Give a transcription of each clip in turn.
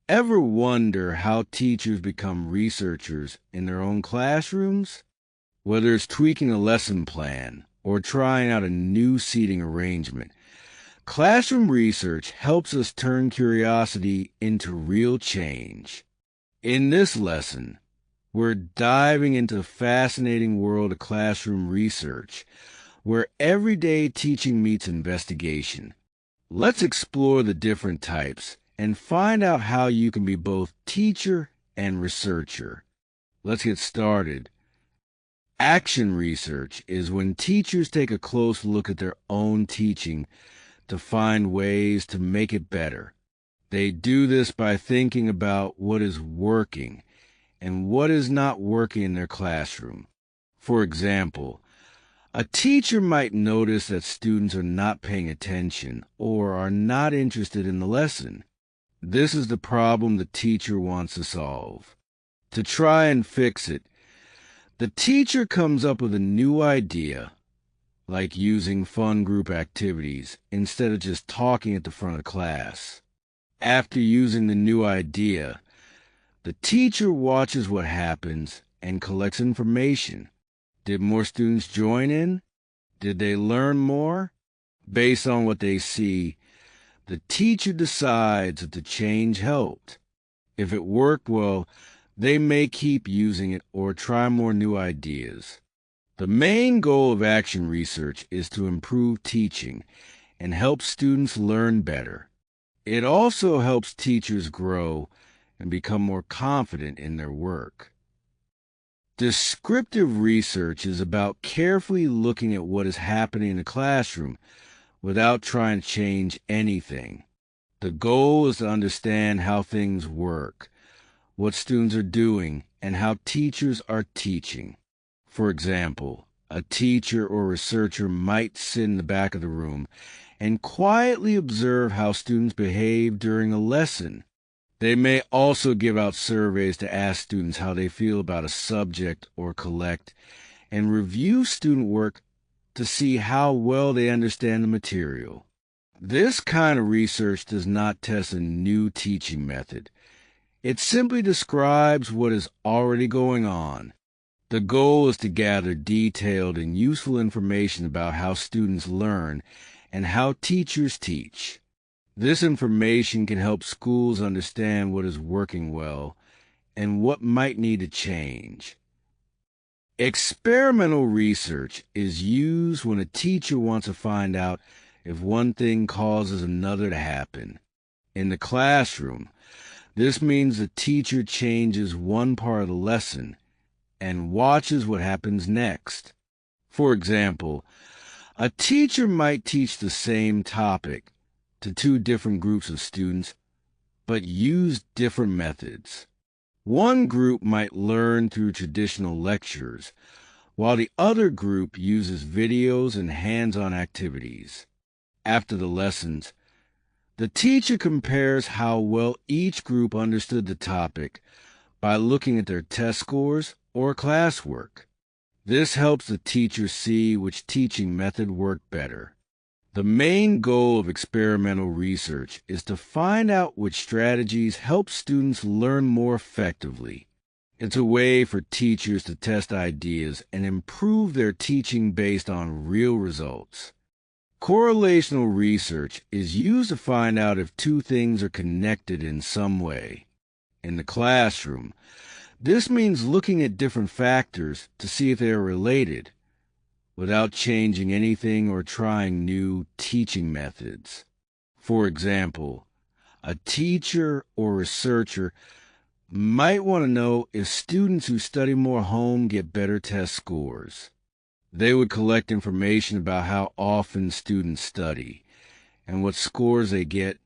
Ever wonder how teachers become researchers in their own classrooms? Whether it's tweaking a lesson plan or trying out a new seating arrangement, classroom research helps us turn curiosity into real change. In this lesson, we're diving into the fascinating world of classroom research, where everyday teaching meets investigation. Let's explore the different types and find out how you can be both teacher and researcher. Let's get started. Action research is when teachers take a close look at their own teaching to find ways to make it better. They do this by thinking about what is working and what is not working in their classroom. For example, a teacher might notice that students are not paying attention or are not interested in the lesson. This is the problem the teacher wants to solve. To try and fix it, the teacher comes up with a new idea, like using fun group activities instead of just talking at the front of class. After using the new idea, the teacher watches what happens and collects information. Did more students join in? Did they learn more? Based on what they see, the teacher decides if the change helped. If it worked well, they may keep using it or try more new ideas. The main goal of action research is to improve teaching and help students learn better. It also helps teachers grow and become more confident in their work. Descriptive research is about carefully looking at what is happening in the classroom without trying to change anything. The goal is to understand how things work, what students are doing, and how teachers are teaching. For example, a teacher or researcher might sit in the back of the room and quietly observe how students behave during a lesson. They may also give out surveys to ask students how they feel about a subject or collect and review student work to see how well they understand the material. This kind of research does not test a new teaching method. It simply describes what is already going on. The goal is to gather detailed and useful information about how students learn and how teachers teach. This information can help schools understand what is working well and what might need to change. Experimental research is used when a teacher wants to find out if one thing causes another to happen. In the classroom, this means the teacher changes one part of the lesson and watches what happens next. For example, a teacher might teach the same topic to two different groups of students, but use different methods. One group might learn through traditional lectures, while the other group uses videos and hands-on activities. After the lessons, the teacher compares how well each group understood the topic by looking at their test scores or classwork. This helps the teacher see which teaching method worked better. The main goal of experimental research is to find out which strategies help students learn more effectively. It's a way for teachers to test ideas and improve their teaching based on real results. Correlational research is used to find out if two things are connected in some way. In the classroom, this means looking at different factors to see if they are related, without changing anything or trying new teaching methods. For example, a teacher or researcher might want to know if students who study more at home get better test scores. They would collect information about how often students study and what scores they get,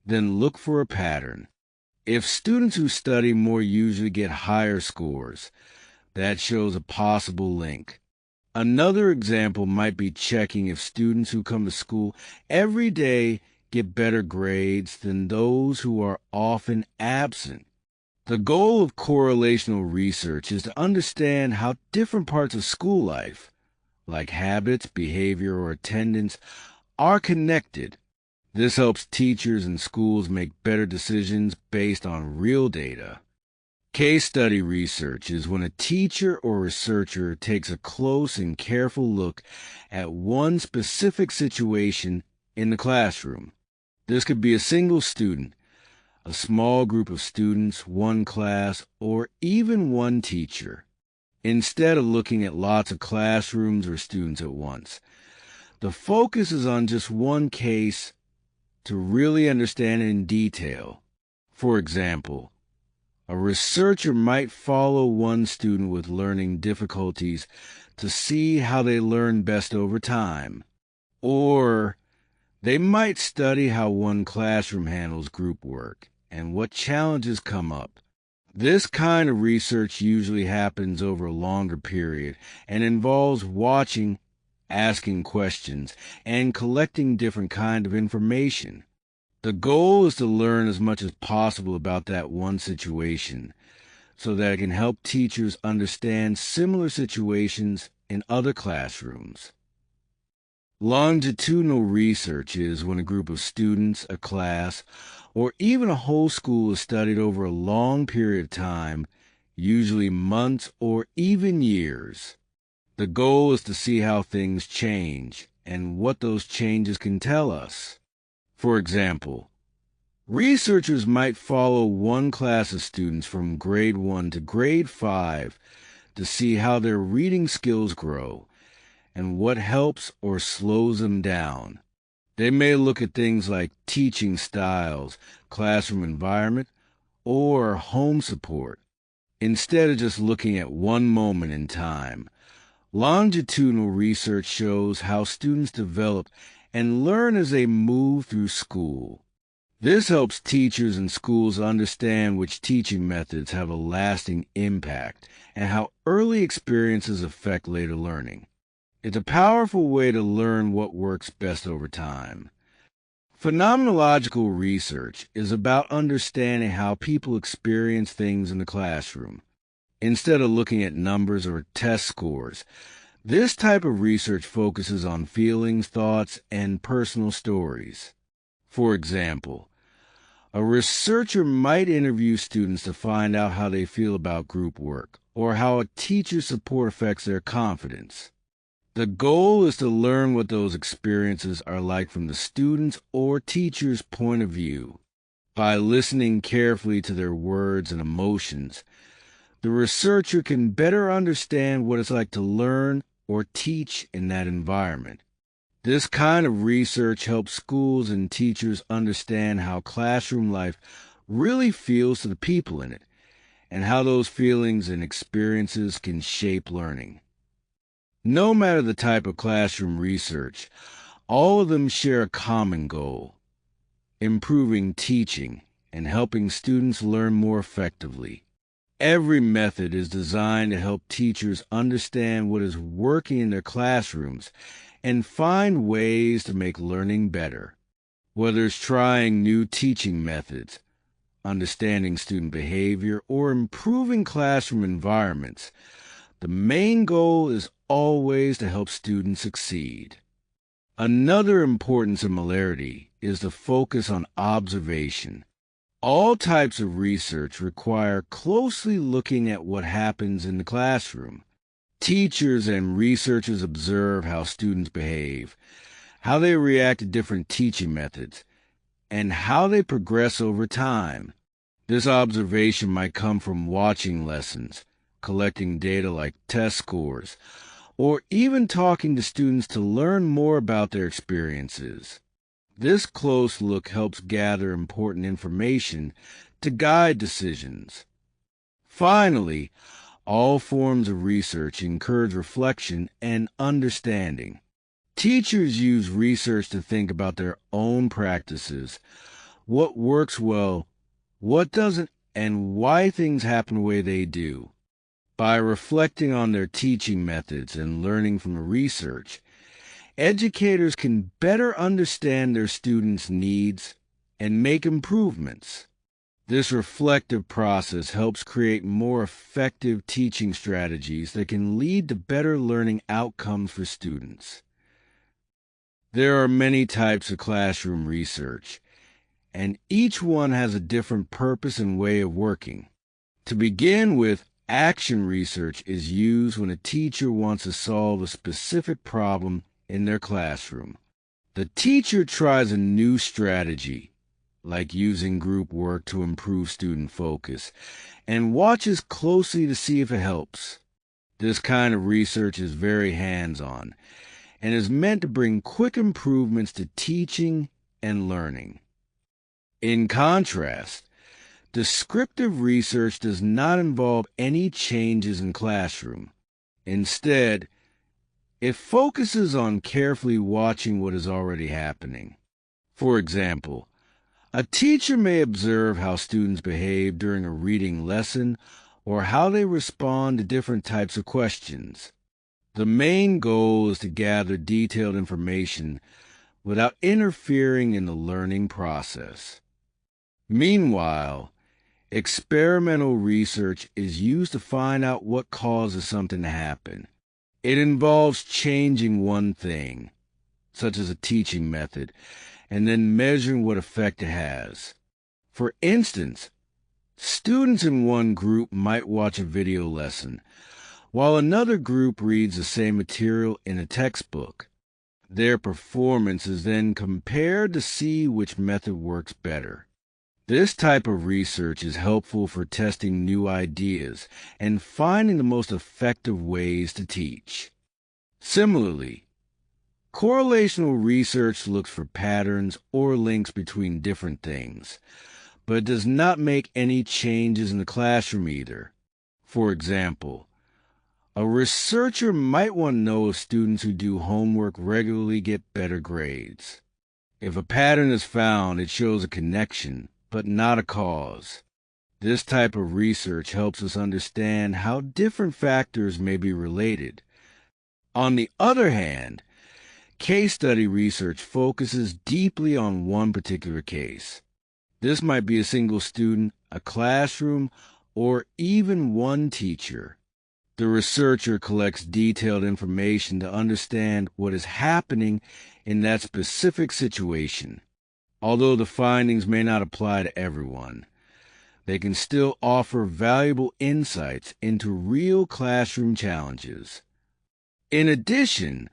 then look for a pattern. If students who study more usually get higher scores, that shows a possible link. Another example might be checking if students who come to school every day get better grades than those who are often absent. The goal of correlational research is to understand how different parts of school life, like habits, behavior, or attendance, are connected. This helps teachers and schools make better decisions based on real data. Case study research is when a teacher or researcher takes a close and careful look at one specific situation in the classroom. This could be a single student, a small group of students, one class, or even one teacher. Instead of looking at lots of classrooms or students at once, the focus is on just one case to really understand it in detail. For example, a researcher might follow one student with learning difficulties to see how they learn best over time. Or they might study how one classroom handles group work and what challenges come up. This kind of research usually happens over a longer period and involves watching, asking questions, and collecting different kinds of information. The goal is to learn as much as possible about that one situation so that it can help teachers understand similar situations in other classrooms. Longitudinal research is when a group of students, a class, or even a whole school is studied over a long period of time, usually months or even years. The goal is to see how things change and what those changes can tell us. For example, researchers might follow one class of students from grade 1 to grade 5 to see how their reading skills grow and what helps or slows them down. They may look at things like teaching styles, classroom environment, or home support, instead of just looking at one moment in time. Longitudinal research shows how students develop and learn as they move through school. This helps teachers and schools understand which teaching methods have a lasting impact and how early experiences affect later learning. It's a powerful way to learn what works best over time. Phenomenological research is about understanding how people experience things in the classroom. Instead of looking at numbers or test scores, this type of research focuses on feelings, thoughts, and personal stories. For example, a researcher might interview students to find out how they feel about group work or how a teacher's support affects their confidence. The goal is to learn what those experiences are like from the student's or teacher's point of view. By listening carefully to their words and emotions, the researcher can better understand what it's like to learn or teach in that environment. This kind of research helps schools and teachers understand how classroom life really feels to the people in it, and how those feelings and experiences can shape learning. No matter the type of classroom research, all of them share a common goal: improving teaching and helping students learn more effectively. Every method is designed to help teachers understand what is working in their classrooms and find ways to make learning better. Whether it's trying new teaching methods, understanding student behavior, or improving classroom environments, the main goal is always to help students succeed. Another important similarity is the focus on observation. All types of research require closely looking at what happens in the classroom. Teachers and researchers observe how students behave, how they react to different teaching methods, and how they progress over time. This observation might come from watching lessons, collecting data like test scores, or even talking to students to learn more about their experiences. This close look helps gather important information to guide decisions. Finally, all forms of research encourage reflection and understanding. Teachers use research to think about their own practices, what works well, what doesn't, and why things happen the way they do. By reflecting on their teaching methods and learning from the research, educators can better understand their students' needs and make improvements. This reflective process helps create more effective teaching strategies that can lead to better learning outcomes for students. There are many types of classroom research, and each one has a different purpose and way of working. To begin with, action research is used when a teacher wants to solve a specific problem in their classroom. The teacher tries a new strategy, like using group work to improve student focus, and watches closely to see if it helps. This kind of research is very hands-on and is meant to bring quick improvements to teaching and learning. In contrast, descriptive research does not involve any changes in classroom. Instead, it focuses on carefully watching what is already happening. For example, a teacher may observe how students behave during a reading lesson or how they respond to different types of questions. The main goal is to gather detailed information without interfering in the learning process. Meanwhile, experimental research is used to find out what causes something to happen. It involves changing one thing, such as a teaching method, and then measuring what effect it has. For instance, students in one group might watch a video lesson, while another group reads the same material in a textbook. Their performance is then compared to see which method works better. This type of research is helpful for testing new ideas and finding the most effective ways to teach. Similarly, correlational research looks for patterns or links between different things, but it does not make any changes in the classroom either. For example, a researcher might want to know if students who do homework regularly get better grades. If a pattern is found, it shows a connection, but not a cause. This type of research helps us understand how different factors may be related. On the other hand, case study research focuses deeply on one particular case. This might be a single student, a classroom, or even one teacher. The researcher collects detailed information to understand what is happening in that specific situation. Although the findings may not apply to everyone, they can still offer valuable insights into real classroom challenges. In addition,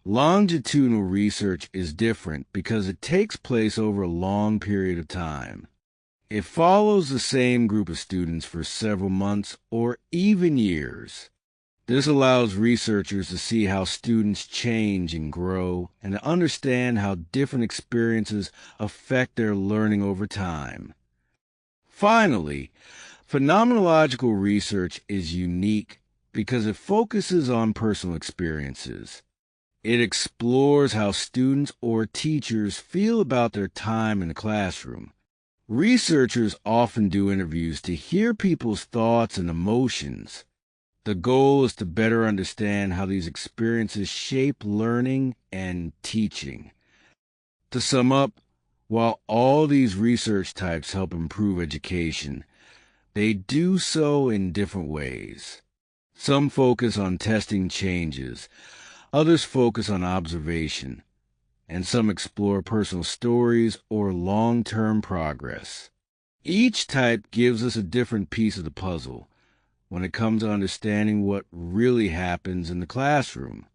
longitudinal research is different because it takes place over a long period of time. It follows the same group of students for several months or even years. This allows researchers to see how students change and grow and to understand how different experiences affect their learning over time. Finally, phenomenological research is unique because it focuses on personal experiences. It explores how students or teachers feel about their time in the classroom. Researchers often do interviews to hear people's thoughts and emotions. The goal is to better understand how these experiences shape learning and teaching. To sum up, while all these research types help improve education, they do so in different ways. Some focus on testing changes, others focus on observation, and some explore personal stories or long-term progress. Each type gives us a different piece of the puzzle when it comes to understanding what really happens in the classroom.